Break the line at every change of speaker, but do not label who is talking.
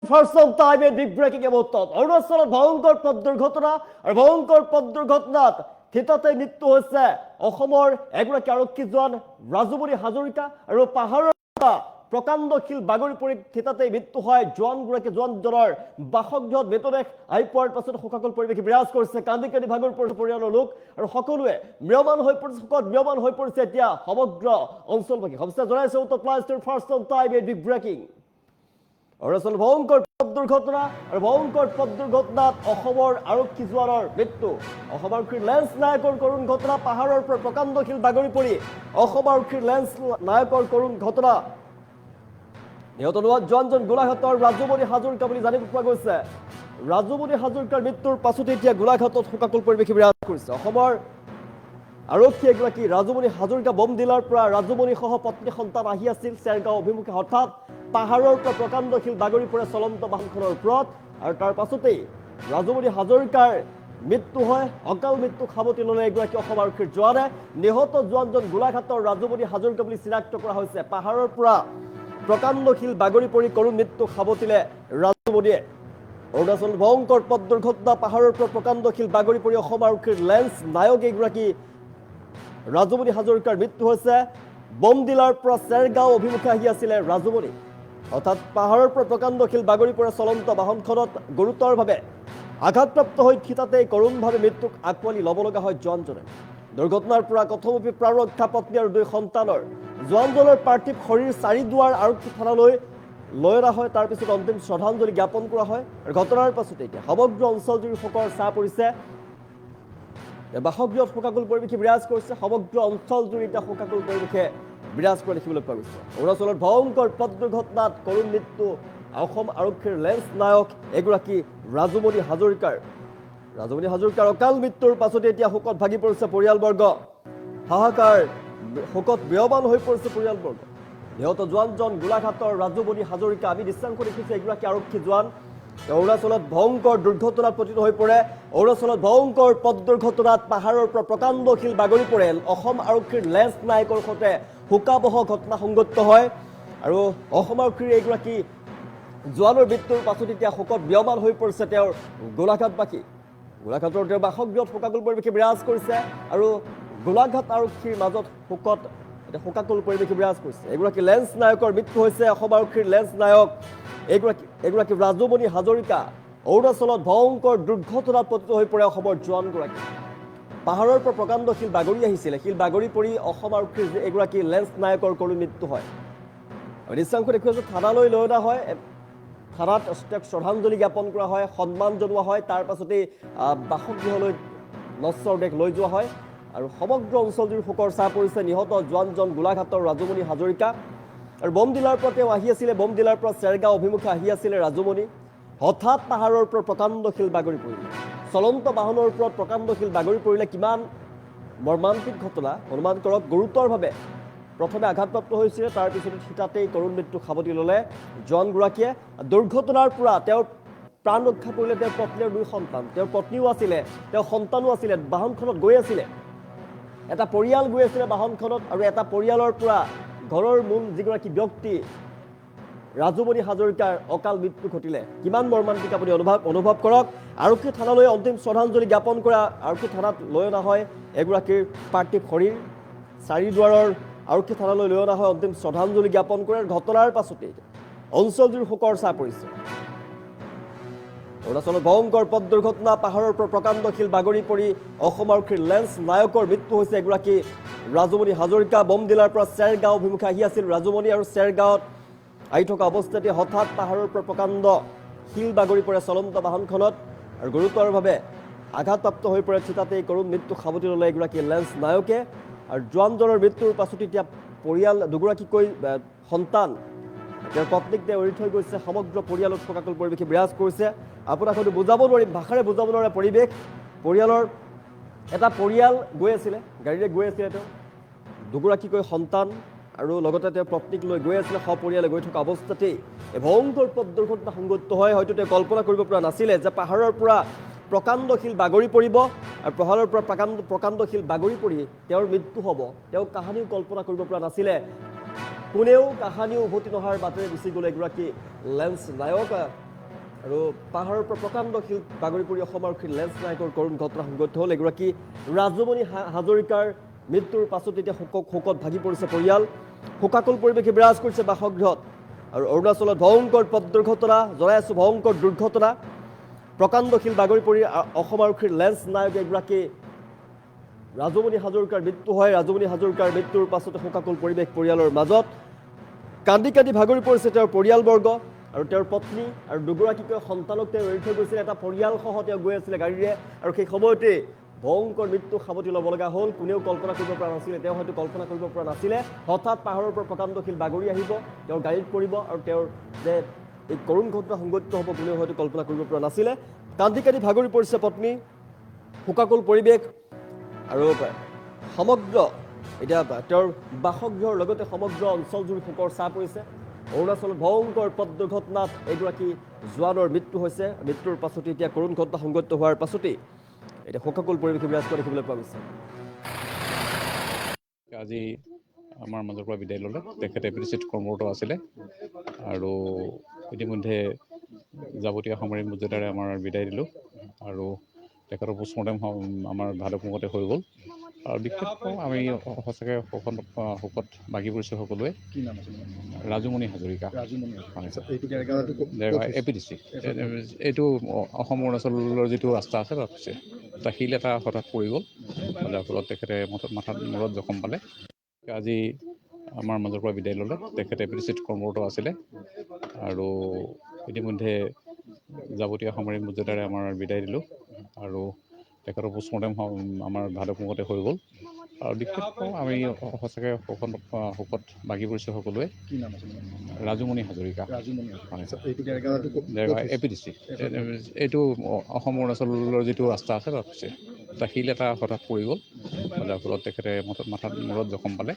First of time a big breaking about that. অৰুণাচলত ভয়ংকৰ পথ দুৰ্ঘটনা আৰু ভয়ংকৰ পথ দুৰ্ঘটনাত থিতাতে মৃত্যু হৈছে অসমৰ এগৰাকী আৰক্ষী জোৱান ৰাজুমণি হাজৰিকা আৰু পাহাৰৰ প্ৰকাণ্ডশীল বাগৰি পৰি থিতাতে মৃত্যু হয় জোৱানজনৰ বাসগৃহত মৃতদেহ আহি পোৱাৰ পাছত শোকাকুল পৰিৱেশ বিৰাজ কৰিছে কান্দি কান্দি ভাগৰ পৰিয়ালৰ লোক আৰু সকলোৱে ম্ৰিয়মান হৈ পৰিছে এতিয়া সমগ্ৰ অঞ্চলবাসী সবচে জনাইছে উত্তৰ প্লাষ্টিৰ first on time a big breaking Arunachal ভয়ংকৰ পথ দুৰ্ঘটনা আৰু ভয়ংকৰ পথ দুৰ্ঘটনাত অসমৰ আৰক্ষী জোৱানৰ মৃত্যু অসম আৰক্ষীৰ লেন্স নায়কৰ কৰুণ ঘটনা পাহাৰৰ পৰা প্ৰকাণ্ডশীল বাগৰি পৰি অসম আৰক্ষীৰ লেন্স নায়কৰ কৰুণ ঘটনা নিহত জোৱানজন গোলাঘাটৰ ৰাজুমণি হাজৰিকা বুলি জানিব পৰা গৈছে ৰাজুমণি হাজৰিকাৰ মৃত্যুৰ পাছতে এতিয়া গোলাঘাটত শোকাকুল পৰিৱেশ বিৰাজ কৰিছে অসমৰ আৰক্ষী এগৰাকী ৰাজুমণি হাজৰিকা বমডিলাৰ পৰা ৰাজুমণি সহ পত্নী সন্তান আহি আছিল চেৰগাঁও অভিমুখে হঠাৎ পাহাৰৰ পৰা প্ৰকাণ্ডশীল বাগৰি পৰে চলন্ত বাহনখনৰ ওপৰত আৰু তাৰ পাছতেই ৰাজুমণি হাজৰিকাৰ মৃত্যু হয় অকাল মৃত্যু সাৱটি ল'লে এগৰাকী অসম আৰক্ষীৰ জোৱানে নিহত জোৱানজন গোলাঘাটৰ ৰাজুমণি হাজৰিকা বুলি চিনাক্ত কৰা হৈছে পাহাৰৰ পৰা প্ৰকাণ্ডশীল বাগৰি পৰি কৰুণ মৃত্যু সাৱটিলে ৰাজুমণিয়ে অৰুণাচল ভয়ংকৰ পথ দুৰ্ঘটনা পাহাৰৰ পৰা প্ৰকাণ্ডশীল বাগৰি পৰি অসম আৰক্ষীৰ লেন্স নায়ক এগৰাকী ৰাজুমণি হাজৰিকাৰ মৃত্যু হৈছে বমডিলাৰ পৰা চেৰগাঁও অভিমুখে আহি আছিলে ৰাজুমণি অৰ্থাৎ পাহাৰৰ পৰা প্ৰকাণ্ডশীল বাগৰি পৰে চলন্ত বাহনখনত গুৰুতৰভাৱে আঘাতপ্ৰাপ্ত হৈ থিতাতে কৰুণভাৱে মৃত্যুক আঁকোৱালি ল'ব লগা হয় জোৱানজনে দুৰ্ঘটনাৰ পৰা কথমপি প্ৰাণ ৰক্ষা পত্নী আৰু 2 সন্তানৰ জোৱানজনৰ পাৰ্থিৱ শৰীৰ চাৰিদুৱাৰ আৰক্ষী থানালৈ লৈ অনা হয় তাৰ পিছত অন্তিম শ্ৰদ্ধাঞ্জলি জ্ঞাপন কৰা হয় আৰু ঘটনাৰ পাছতে এতিয়া সমগ্ৰ অঞ্চলজুৰি শোকৰ ছাঁ পৰিছে বাসগৃহত শোকাকুল পৰিৱেশে বিৰাজ কৰিছে সমগ্ৰ অঞ্চলজুৰি এতিয়া শোকাকুল পৰিৱেশে বিৰাজ কৰা দেখিবলৈ পোৱা গৈছে অৰুণাচলত ভয়ংকৰ পথ দুৰ্ঘটনাত কৰুণ মৃত্যু অসম আৰক্ষীৰ লেন্স নায়ক এগৰাকী ৰাজুমণি হাজৰিকাৰ অকাল মৃত্যুৰ পাছতে এতিয়া শোকত ভাগি পৰিছে পৰিয়ালবৰ্গ হাহাকাৰ শোকত ম্ৰিয়মান হৈ পৰিছে পৰিয়ালবৰ্গ নিহত জোৱানজন গোলাঘাটৰ ৰাজুমণি হাজৰিকা আমি দৃশ্যাংশ দেখিছোঁ এগৰাকী আৰক্ষী জোৱান অৰুণাচলত ভয়ংকৰ দুৰ্ঘটনাত পতিত হৈ পৰে অৰুণাচলত ভয়ংকৰ পথ দুৰ্ঘটনাত পাহাৰৰ পৰা প্ৰকাণ্ডশীল বাগৰি পৰে অসম আৰক্ষীৰ লেন্স নায়কৰ সৈতে শোকাবহ ঘটনা সংঘটিত হয় আৰু অসম আৰক্ষীৰ এগৰাকী জোৱানৰ মৃত্যুৰ পাছত এতিয়া শোকত ম্ৰিয়মান হৈ পৰিছে তেওঁৰ গোলাঘাটৰ তেওঁৰ বাসগৃহত শোকাকুল পৰিৱেশে বিৰাজ কৰিছে আৰু গোলাঘাট আৰক্ষীৰ মাজত শোকাকুল পৰিৱেশে বিৰাজ কৰিছে এগৰাকী লেন্স নায়কৰ মৃত্যু হৈছে অসম আৰক্ষীৰ লেন্স নায়ক এগৰাকী ৰাজুমণি হাজৰিকা অৰুণাচলত ভয়ংকৰ দুৰ্ঘটনাত পতিত হৈ পৰে অসমৰ জোৱানগৰাকী পাহাৰৰ পৰা প্ৰকাণ্ডশীল বাগৰি আহিছিলে শিল বাগৰি পৰি অসম আৰক্ষীৰ এগৰাকী লেন্স নায়কৰ কৰুণ মৃত্যু হয় দৃশ্যাংশ দেখুৱাইছোঁ থানালৈ লৈ অনা হয় থানাত তেওঁক শ্ৰদ্ধাঞ্জলি জ্ঞাপন কৰা হয় সন্মান জনোৱা হয় তাৰ পাছতেই বাসগৃহলৈ নশ্বৰ দেহ লৈ যোৱা হয় আৰু সমগ্ৰ অঞ্চলজুৰি শোকৰ ছাঁ পৰিছে নিহত জোৱানজন গোলাঘাটৰ ৰাজুমণি হাজৰিকা আৰু বমডিলাৰ পৰা তেওঁ আহি আছিলে বমডিলাৰ পৰা চেৰগাঁও অভিমুখে আহি আছিলে ৰাজুমণি হঠাৎ পাহাৰৰ পৰা প্ৰকাণ্ডশীল বাগৰি পৰিলে চলন্ত বাহনৰ ওপৰত প্ৰকাণ্ডশীল বাগৰি পৰিলে কিমান মৰ্মান্তিক ঘটনা অনুমান কৰক গুৰুতৰভাৱে প্ৰথমে আঘাতপ্ৰাপ্ত হৈছিলে তাৰ পিছতে থিতাতেই কৰুণ মৃত্যু সাৱটি ল'লে জোৱানগৰাকীয়ে দুৰ্ঘটনাৰ পৰা তেওঁৰ প্ৰাণ ৰক্ষা কৰিলে তেওঁৰ পত্নী আৰু 2 সন্তান তেওঁৰ পত্নীও আছিলে তেওঁৰ সন্তানো আছিলে বাহনখনত গৈ আছিলে এটা পৰিয়াল গৈ আছিলে বাহনখনত আৰু এটা পৰিয়ালৰ পৰা ঘৰৰ মূল যিগৰাকী ব্যক্তি ৰাজুমণি হাজৰিকাৰ অকাল মৃত্যু ঘটিলে কিমান মৰ্মান্তিক আপুনি অনুভৱ কৰক আৰক্ষী থানালৈ অন্তিম শ্ৰদ্ধাঞ্জলি জ্ঞাপন কৰা আৰক্ষী থানাত লৈ অনা হয় এগৰাকীৰ পাৰ্থিৱ শৰীৰ চাৰিদুৱাৰৰ আৰক্ষী থানালৈ লৈ অনা হয় অন্তিম শ্ৰদ্ধাঞ্জলি জ্ঞাপন কৰাৰ ঘটনাৰ পাছতেই অঞ্চলজুৰি শোকৰ ছাঁ পৰিছে অৰুণাচলত ভয়ংকৰ পথ দুৰ্ঘটনা পাহাৰৰ পৰা প্ৰকাণ্ডশীল বাগৰি পৰি অসম আৰক্ষীৰ লেন্স নায়কৰ মৃত্যু হৈছে এগৰাকী ৰাজুমণি হাজৰিকা বমডিলাৰ পৰা চেৰগাঁও অভিমুখে আহি আছিল ৰাজুমণি আৰু চেৰগাঁৱত আহি থকা অৱস্থাতে হঠাৎ পাহাৰৰ পৰা প্ৰকাণ্ড শিল বাগৰি পৰে চলন্ত বাহনখনত আৰু গুৰুতৰভাৱে আঘাতপ্ৰাপ্ত হৈ পৰে থিতাতেই কৰুণ মৃত্যু সাৱটি ল'লে এগৰাকী লেন্স নায়কে আৰু জোৱানজনৰ মৃত্যুৰ পাছত এতিয়া পৰিয়াল দুগৰাকীকৈ সন্তান তেওঁৰ পত্নীক তেওঁ এৰি থৈ গৈছে সমগ্ৰ পৰিয়ালত শোকাকুল পৰিৱেশে বিৰাজ কৰিছে আপোনাক হয়তো বুজাব নোৱাৰিম ভাষাৰে বুজাব নোৱাৰা পৰিৱেশ পৰিয়ালৰ এটা পৰিয়াল গৈ আছিলে গাড়ীৰে গৈ আছিলে তেওঁ দুগৰাকীকৈ সন্তান আৰু লগতে তেওঁ পত্নীক লৈ গৈ আছিলে সপৰিয়ালে গৈ থকা অৱস্থাতেই এই ভয়ংকৰ পথ দুৰ্ঘটনা সংঘটিত হয় হয়তো তেওঁ কল্পনা কৰিব পৰা নাছিলে যে পাহাৰৰ পৰা প্ৰকাণ্ডশীল বাগৰি পৰিব আৰু পাহাৰৰ পৰা প্ৰকাণ্ডশীল বাগৰি পৰি তেওঁৰ মৃত্যু হ'ব তেওঁ কাহিনীও কল্পনা কৰিব পৰা নাছিলে কোনেও কাহিনী উভতি নহাৰ বাটেৰে গুচি গ'ল এগৰাকী লেন্স নায়ক আৰু পাহাৰৰ পৰা প্ৰকাণ্ড শিল বাগৰি পৰি অসম আৰক্ষীৰ লেন্স নায়কৰ কৰুণ ঘটনা সংঘটিত হ'ল। এগৰাকী ৰাজুমণি হাজৰিকাৰ মৃত্যুৰ পাছত এতিয়া শোকত ভাগি পৰিছে পৰিয়াল। শোকাকুল পৰিৱেশে বিৰাজ কৰিছে বাসগৃহত। আৰু অৰুণাচলত ভয়ংকৰ পথ দুৰ্ঘটনা, জনাই আছোঁ ভয়ংকৰ দুৰ্ঘটনা। প্ৰকাণ্ড শিল বাগৰি পৰি অসম আৰক্ষীৰ লেন্স নায়ক এগৰাকী ৰাজুমণি হাজৰিকাৰ মৃত্যু হয়। ৰাজুমণি হাজৰিকাৰ মৃত্যুৰ পাছতে শোকাকুল পৰিৱেশ পৰিয়ালৰ মাজত। কান্দি কান্দি ভাগৰি পৰিছে তেওঁৰ পৰিয়ালবৰ্গ আৰু তেওঁৰ পত্নী আৰু দুগৰাকীকৈ সন্তানক তেওঁ এৰি থৈ গৈছিলে। এটা পৰিয়ালসহ তেওঁ গৈ আছিলে গাড়ীৰে আৰু সেই সময়তে ভয়ংকৰ মৃত্যু সাৱটি ল'ব লগা হ'ল। কোনেও কল্পনা কৰিব পৰা নাছিলে, তেওঁ হয়তো কল্পনা কৰিব পৰা নাছিলে হঠাৎ পাহাৰৰ পৰা প্ৰকাণ্ড শিল বাগৰি আহিব, তেওঁৰ গাড়ীত পৰিব আৰু তেওঁৰ যে এই কৰুণ ঘটনা সংঘটিত হ'ব কোনেও হয়তো কল্পনা কৰিব পৰা নাছিলে। কান্দি কান্দি ভাগৰি পৰিছে পত্নী। শোকাকুল পৰিৱেশ আৰু সমগ্ৰ এতিয়া তেওঁৰ বাসগৃহৰ লগতে সমগ্ৰ অঞ্চলজুৰি শোকৰ ছাঁ পৰিছে। অৰুণাচলত ভয়ংকৰ পথ দুৰ্ঘটনাত এগৰাকী জোৱানৰ মৃত্যু হৈছে। মৃত্যুৰ পাছতে এতিয়া কৰুণ ঘটনা সংঘটিত হোৱাৰ পাছতেই এতিয়া শোকাকুল পৰিৱেশে বিৰাজ কৰা দেখিবলৈ পোৱা গৈছে।
আজি আমাৰ মাজৰ পৰা বিদায় ল'লে। তেখেতে এপিচিত কৰ্মৰত আছিলে আৰু ইতিমধ্যে যাৱতীয় সামৰিক মৰ্যাদাৰে আমাৰ বিদায় দিলোঁ আৰু তেখেতৰ পোষ্টমৰ্টেম আমাৰ ভালুকপুঙতে হৈ গ'ল। আৰু বিশেষকৈ আমি সঁচাকৈ শোকত ভাগি পৰিছোঁ সকলোৱে। ৰাজুমণি হাজৰিকা, APDC। এইটো অসম অৰুণাচলৰ যিটো ৰাস্তা আছে তাত হৈছে এটা শিল এটা হঠাৎ পৰি গ'ল, যাৰ ফলত তেখেতে মূৰত জখম পালে। আজি আমাৰ মাজৰ পৰা বিদায় ল'লে। তেখেতে এপিচিত কৰ্মৰত আছিলে আৰু ইতিমধ্যে যাৱতীয় সামৰিক মৰ্যাদাৰে আমাৰ বিদায় দিলোঁ আৰু তেখেতৰ পোষ্টমৰ্টেম আমাৰ ভালুকপুঙতে হৈ গ'ল। আৰু বিশেষকৈ আমি সঁচাকৈ শোকত ভাগি পৰিছোঁ সকলোৱে। ৰাজুমণি হাজৰিকা, APDC। এইটো অসম অৰুণাচলৰ যিটো ৰাস্তা আছে তাত হৈছে এটা শিল এটা হঠাৎ পৰি গ'ল, যাৰ ফলত তেখেতে মূৰত জখম পালে।